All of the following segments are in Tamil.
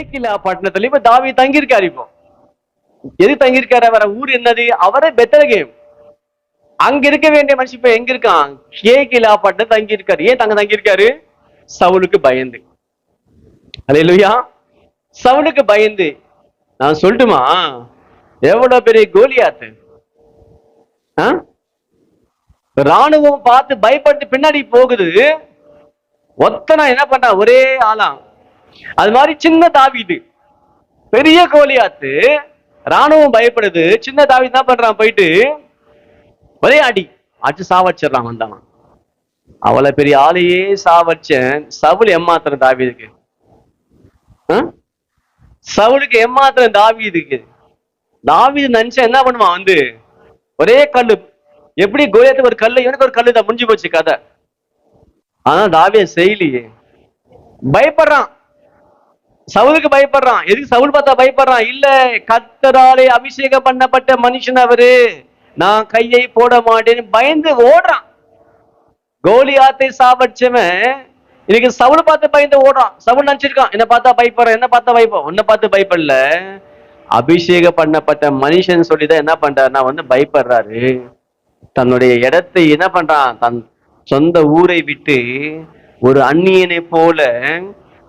கேக்கிலா பட்டணத்துல இப்ப தாவீது தங்கியிருக்காரு. இப்போ எது தங்கியிருக்காரு? அவர ஊர் என்னது? அவரே பெத்லகேம். அங்க இருக்க வேண்டிய மனுஷன் இப்ப எங்க இருக்கான்? கேக்கிலா பட்டணம் தங்கியிருக்காரு. ஏன் தங்கியிருக்காரு? சவுலுக்கு பயந்து. அல்லேலூயா. சவுலுக்கு பயந்து. நான் சொல்லட்டுமா, எவ்வளவு பெரிய கோலியாத்து. ராணுவம் பார்த்து பயப்பட்டு பின்னாடி போகுது. ஒத்தனா என்ன பண்ணா? ஒரே ஆளாம். அது மாதிரி சின்ன தாவீது, பெரிய கோலியாத்து, ராணுவம் பயப்படுது. சின்ன தாவீது என்ன பண்றான்? போயிட்டு ஒரே அடிச்சு சாவச்சிடறான். வந்தான். அவ்வளவு பெரிய ஆளையே சாவச்சேன். சவுல் ஏமாத்திரம் தாவீதுக்கு. சவுலுக்கு ஏமாத்திரம் தாவீதுக்கு. தாவீது நினைச்சா என்ன பண்ணுவான்? ஒரே கல்லு. எப்படி கோலியாத்து ஒரு கல்லு, எனக்கு ஒரு கல்லு தான், முடிஞ்சு போச்சு கதை. ஆனா தாவீது செய்யலையே. பயப்படுறான். சவுலுக்கு பயப்படுறான். எதுக்கு சவுல் பார்த்தா பயப்படுறான்? இல்ல, கர்த்தராலே அபிஷேகம் பண்ணப்பட்ட மனுஷன் அவரு, நான் கையை போட மாட்டேன்னு பயந்து ஓடுறான். கோலியாத்தை சாவடிச்சவன் இன்னைக்கு சவுல் பார்த்து பயந்து ஓடுறான். சவுல் நினைச்சிருக்கான், என்ன பார்த்தா பயப்படுறேன், என்ன பார்த்தா பயப்போம். உன்னை பார்த்து பயப்படல, அபிஷேகம் பண்ணப்பட்ட மனுஷன் சொல்லிதான் என்ன பண்றாருன்னா பயப்படுறாரு. தன்னுடைய இடத்தை என்ன பண்றான்? தன் சொந்த ஊரை விட்டு ஒரு அந்நியனை போல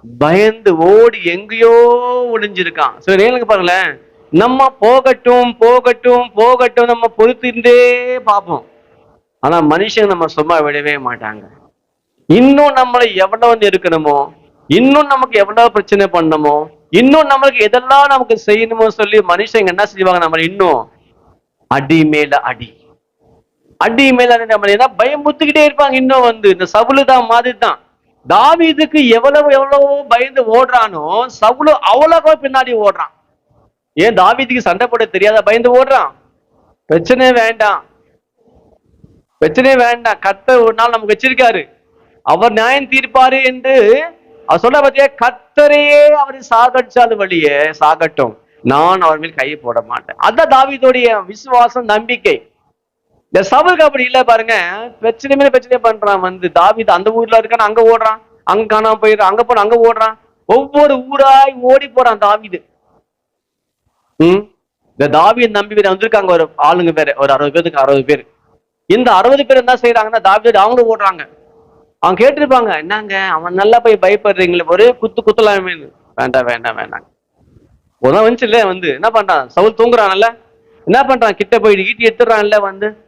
பயந்து ஓடி எங்கேயோ ஒளிஞ்சிருக்கான். சில நேரங்களுக்கு பாருங்களேன், நம்ம போகட்டும் போகட்டும் போகட்டும் நம்ம பொறுத்திருந்தே பார்ப்போம். ஆனா மனுஷன் நம்ம சும்மா விடவே மாட்டாங்க. இன்னும் நம்மளை எவ்வளவு இருக்கணுமோ, இன்னும் நமக்கு எவ்வளவு பிரச்சனை பண்ணணுமோ, இன்னும் நம்மளுக்கு எதெல்லாம் நமக்கு செய்யணுமோ சொல்லி மனுஷங்க என்ன செய்வாங்க? நம்ம இன்னும் அடி மேல அடி, அடி மேல நம்ம என்ன பயமுத்துக்கிட்டே இருப்பாங்க. இன்னும் இந்த சவுலு தான் மாதிரி தான். தாவீதுக்கு எவ்வளவு எவ்வளவோ பயந்து ஓடுறானோ, சவுலு அவ்வளவோ பின்னாடி ஓடுறான். ஏன்? தாவீதுக்கு சண்டை போட தெரியாத பயந்து ஓடுறான். பிரச்சனை வேண்டாம், பிரச்சனை வேண்டாம். கர்த்தர் ஒரு நாள் நமக்கு வச்சிருக்காரு, அவர் நியாயம் தீர்ப்பாரு என்று அவர் சொல்ல பத்தியா. கர்த்தரையே அவரை சாகடிச்சாலும் வழியே சாகட்டும், நான் அவர் மேல் கையை போட மாட்டேன். அதான் தாவீதுடைய விசுவாசம், நம்பிக்கை. இந்த சவுலுக்கு அப்படி இல்ல பாருங்க. பிரச்சனை மேல பிரச்சனை பண்றான். தாவீது அந்த ஊர்ல இருக்கான்னு அங்க ஓடுறான், அங்க காணாம போயிடுறான், அங்க போன அங்க ஓடுறான். ஒவ்வொரு ஊராய் ஓடி போறான் தாவீது. இந்த தாவீது நம்பி வந்திருக்காங்க ஒரு ஆளுங்க பேரு, ஒரு 60 பேருக்கு 60 பேர். இந்த 60 பேர் என்ன செய்யறாங்கன்னா, தாவீது அவங்களும் ஓடுறாங்க. அவங்க கேட்டிருப்பாங்க, என்னங்க அவன் நல்லா போய் பயப்படுறீங்களே, ஒரே குத்தலாமே. வேண்டாம் வேண்டாம் வேண்டாம். உதவ வந்துச்சுல்ல. என்ன பண்றான்? சவுல் தூங்குறான்ல, என்ன பண்றான்? கிட்ட போய் ஈட்டி எடுத்துறான்ல,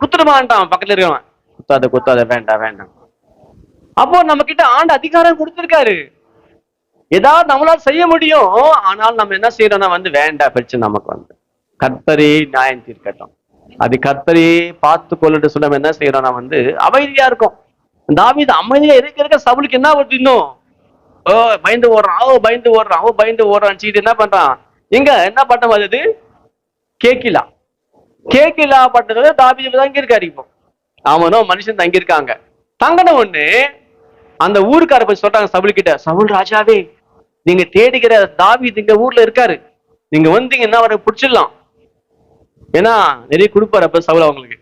குத்துடுமான்ட்டான் பக்கத்துல இருக்கவன். குத்தாத குத்தாத, வேண்டாம் வேண்டாம். அப்போ நம்ம கிட்ட ஆண்டு அதிகாரம் கொடுத்திருக்காரு, ஏதாவது நம்மளால செய்ய முடியும். ஆனால் நம்ம என்ன செய்யறோம்னா வேண்டாம், பிரச்சனை நமக்கு கர்த்தரே நியாயம் தீர்க்கட்டும், அது கர்த்தரே பார்த்து கொள்ளுட்டு சொல்ல என்ன செய்யறோம்னா அமைதியா இருக்கும். தாவீது அமைதியா இருக்க சவுலுக்கு என்ன வருது? இன்னும் பயந்து ஓடுறான், பயந்து ஓடுறான், பயந்து ஓடுறான். சீட்டு என்ன பண்றான்? இங்க என்ன பட்டம் வருது? கேக்கிலா. கேக்கிலா பட்டத்துல தாவீது தங்கியிருக்காரு. இப்போ அவனும் மனுஷன் தங்கியிருக்காங்க. தங்கன ஒண்ணு அந்த ஊருக்கார போய் சொல்றாங்க சவுல் கிட்ட, சவுல் ராஜாவே, நீங்க தேடுகிற தாவீது இங்க ஊர்ல இருக்காரு, நீங்க வந்தீங்கன்னா அவரை பிடிச்சிடலாம். ஏன்னா நிறைய கொடுப்பாரு அப்ப சவுல், அவங்களுக்கு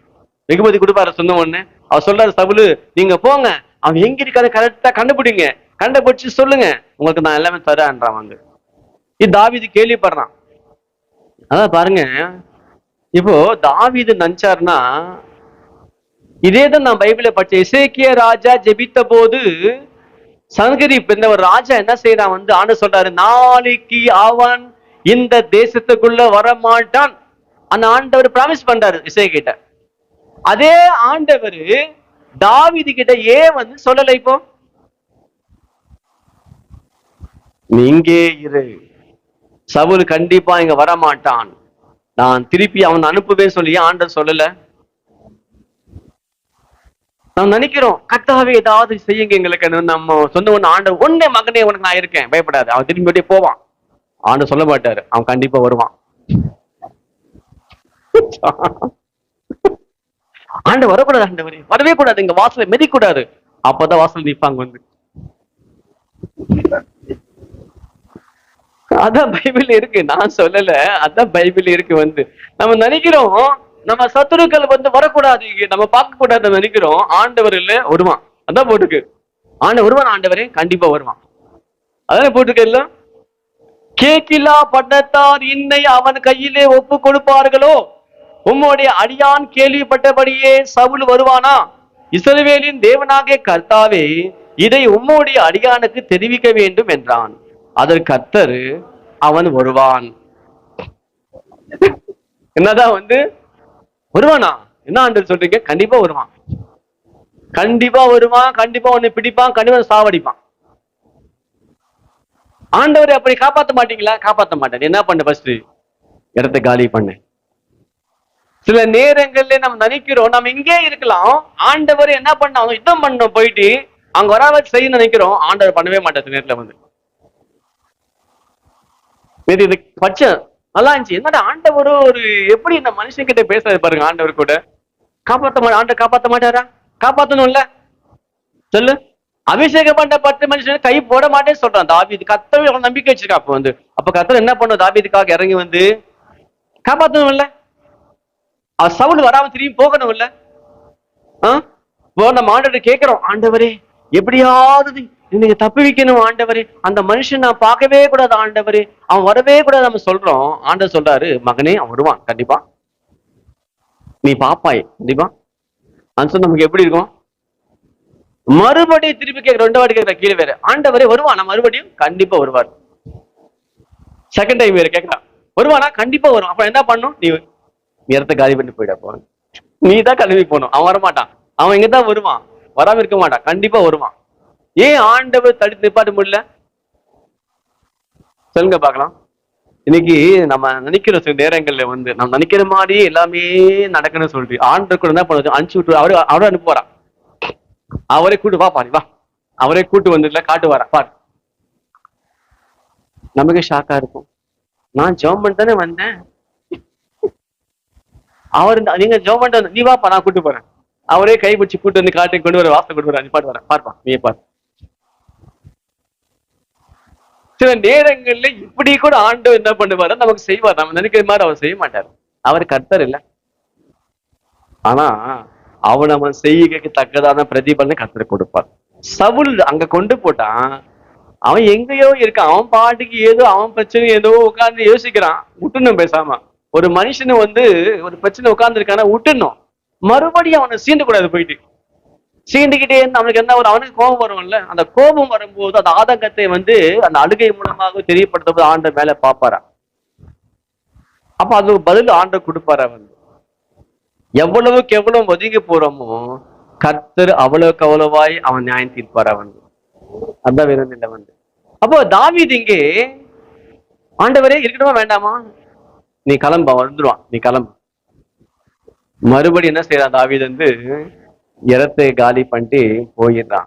வெகுமதி கொடுப்பாரு. சொன்ன ஒண்ணு அவர் சொல்றாரு, சவுலு நீங்க போங்க, அவன் எங்க இருக்காரு கரெக்டா கண்டுபிடிங்க, கண்டுபிடிச்சு சொல்லுங்க, உங்களுக்கு நான் எல்லாமே தரேன்றான். இது தாவீது கேள்விப்படுறான். அதான் பாருங்க, இப்போ தாவீது நினைச்சாருன்னா, இதேதான் நான் பைபிளை படிச்ச எசேக்கியா ராஜா ஜெபித்த போது சங்கரிப் என்ற ஒரு ராஜா என்ன செய்யறான்? ஆண்டு சொல்றாரு, நாளைக்கு அவன் இந்த தேசத்துக்குள்ள வரமாட்டான். அந்த ஆண்டவர் பிராமிஸ் பண்றாரு எசேக்கியா. அதே ஆண்டவர் தாவீது கிட்ட ஏன் சொல்லல? இப்போ நீங்கே இரு, சவுல் கண்டிப்பா இங்க வரமாட்டான், நான் திருப்பி அவன் அனுப்புவேன் சொல்லி ஆண்டவர் சொல்லல? நாம் நினைக்கிறோம், கர்த்தாவே ஏதாவது செய்யுங்க எங்களுக்கு. நம்ம சொன்ன ஒண்ணு ஆண்டவர், ஒன்னே மகனே உனக்கு நான் இருக்கேன், பயப்படாது, அவன் திரும்பி போவான். ஆண்டவர் சொல்ல மாட்டாரு, அவன் கண்டிப்பா வருவான். ஆண்டவர் வரக்கூடாது, ஆண்டவரே வரவே கூடாது, இங்க வாசலை மிதிக்கூடாது. அப்பதான் வாசல் நிற்பாங்க. அதான் பைபிள் இருக்கு, நான் சொல்லல, அதான் பைபிள் இருக்கு. நம்ம நினைக்கிறோம் நம்ம சத்துருக்கள் வரக்கூடாது, நம்ம பார்க்க கூடாது நினைக்கிறோம். ஆண்டவர் இல்ல, வருவான். அதான் போட்டுருக்கு, ஆண்டவர் வருவான், ஆண்டவரே கண்டிப்பா வருவான். அதானே போட்டுருக்கு. இல்ல கேக்கிலா பட்டத்தார் இன்னை அவன் கையிலே ஒப்பு கொடுப்பார்களோ? உம்முடைய அடியான் கேள்விப்பட்டபடியே சவுல் வருவானா? இஸ்ரவேலின் தேவனாகிய கர்த்தாவே, இதை உம்முடைய அடியானுக்கு தெரிவிக்க வேண்டும் என்றான். அதற்கு கர்த்தர், அவன் வருவான். என்னதான் வருவானா? என்ன ஆண்டவர் சொல்றீங்க? கண்டிப்பா வருவான், கண்டிப்பா வருவான், கண்டிப்பா உன்னை பிடிப்பான், கண்டிப்பா சாவடிப்பான். ஆண்டவர் அப்படி காப்பாற்ற மாட்டீங்களா? காப்பாற்ற மாட்டேன். என்ன பண்ண? ஃபர்ஸ்ட் இடத்தை காலி பண்ணு. சில நேரங்கள்ல நம்ம நினைக்கிறோம் நம்ம இங்கே இருக்கலாம், ஆண்டவர் என்ன பண்ணாங்க, யுத்தம் பண்ண போயிட்டு அங்க வராம செய்ய நினைக்கிறோம், ஆண்டவர் பண்ணவே மாட்டார். நேரத்துல இது பச்சை நல்லா இருந்துச்சு. என்னடா ஆண்டவர் ஒரு எப்படி இந்த மனுஷன் கிட்ட பேசுறது பாருங்க. ஆண்டவர் கூட காப்பாற்ற மாட்டா. ஆண்டவர் காப்பாற்ற மாட்டாரா? காப்பாத்தணும்ல, சொல்லு. அபிஷேகம் பண்ண 10 மனுஷன் கை போட மாட்டேன்னு சொல்றான் தாவீது. கர்த்தர் நம்பிக்கை வச்சிருக்கா. அப்ப கர்த்தர் என்ன பண்ணும்? தாவீதுக்காக இறங்கி காப்பாத்தணும் இல்ல? சவுல் வராம திரும்பி போகணும் இல்ல? நம்ம ஆண்டவர் கேட்கிறோம், ஆண்டவரே எப்படியாவது நீங்க தப்பி வைக்கணும் ஆண்டவரே, அந்த மனுஷன் நான் பார்க்கவே கூடாது ஆண்டவரே, அவன் வரவே கூடாது நம்ம சொல்றோம். ஆண்டவர் சொல்றாரு, மகனே அவன் வருவான் கண்டிப்பா, நீ பாப்பாய் கண்டிப்பா. நமக்கு எப்படி இருக்கும்? மறுபடியும் திருப்பி கேட்க 2 வாட்டி கேட்கிற கீழே வேற, ஆண்டவரே வருவான், நான் மறுபடியும் கண்டிப்பா வருவார். செகண்ட் டைம் வேற கேட்கலாம், வருவானா? கண்டிப்பா வரும். அப்ப என்ன பண்ணும்? நீ இடத்தை காலி பண்ணி போயிட, நீ தான் கிளம்பி போகணும். அவன் வரமாட்டான், அவன் இங்கதான் வருவான், வராம இருக்க மாட்டான், கண்டிப்பா வருவான். ஏன் ஆண்டவர் தடுத்து நிப்பாட்ட முடியல? சொல்லுங்க பாக்கலாம். இன்னைக்கு நம்ம நினைக்கிற சில நேரங்கள்ல நம்ம நினைக்கிற மாதிரி எல்லாமே நடக்கணும்னு சொல்லிட்டு ஆண்டவர் கூட என்ன பண்ணுறது, அனுப்பிச்சு விட்டு அவரை அனுப்புவாரா, அவரே கூட்டு வா பாரு, வா அவரே கூட்டு வந்துல காட்டு வர பாரு. நமக்கு ஷாக்கா இருக்கும், நான் ஜெபம் பண்ணிட்டு தானே வந்தேன், அவர் நீங்க ஜெபம் பண்ணிட்டு நீ வாப்பா நான் கூட்டு போறேன். அவரே கைப்பிடிச்சு கூட்டு வந்து காட்டு கொண்டு வர, வாசல் கொண்டு வர, நீ பாட்டு வரேன் பார்ப்பா, நீ பாரு. சில நேரங்கள்ல இப்படி கூட ஆண்டவர் என்ன பண்ணுவாரு, நமக்கு செய்வார். நம்ம நினைக்கிற மாதிரி அவர் செய்ய மாட்டார். அவர் கர்த்தர் இல்ல, ஆனா அவன் செய்கைக்கு தக்கதான பிரதிபலனை கர்த்தர் கொடுப்பார். சவுல் அங்க கொண்டு போட்டான், அவன் எங்கேயோ இருக்கான், அவன் பாட்டுக்கு ஏதோ அவன் பிரச்சனை ஏதோ உட்கார்ந்து யோசிக்கிறான். விட்டுணும் பேசாம. ஒரு மனுஷனு ஒரு பிரச்சனை உட்கார்ந்து இருக்கான விட்டுணும், மறுபடியும் அவனை சீண்ட கூடாது. போயிட்டு சீண்டிக்கிட்டே அவனுக்கு என்ன ஒரு, அவனுக்கு கோபம் வரும்ல, அந்த கோபம் வரும்போது அந்த ஆதங்கத்தை அந்த அழுகை மூலமாக தெரியப்படுத்தும் ஆண்ட மேல பாப்பாரா. அப்ப அது பதில் ஆண்ட கொடுப்பாரா. எவ்வளவுக்கு எவ்வளவு ஒதுங்கி போறோமோ கர்த்தர் அவ்வளவுக்கு அவ்வளவாய் அவன் நியாயம் தீர்ப்பாரா. அதான் வேணும் இல்லை. அப்போ தாவீது இங்கே, ஆண்டவரே இருக்கணுமா வேண்டாமா, நீ கிளம்ப, வந்துருவான், நீ கிளம்பு. மறுபடி என்ன செய்யறான் தாவீது, இடத்தை காலி பண்ணிட்டு போயிடுறான்.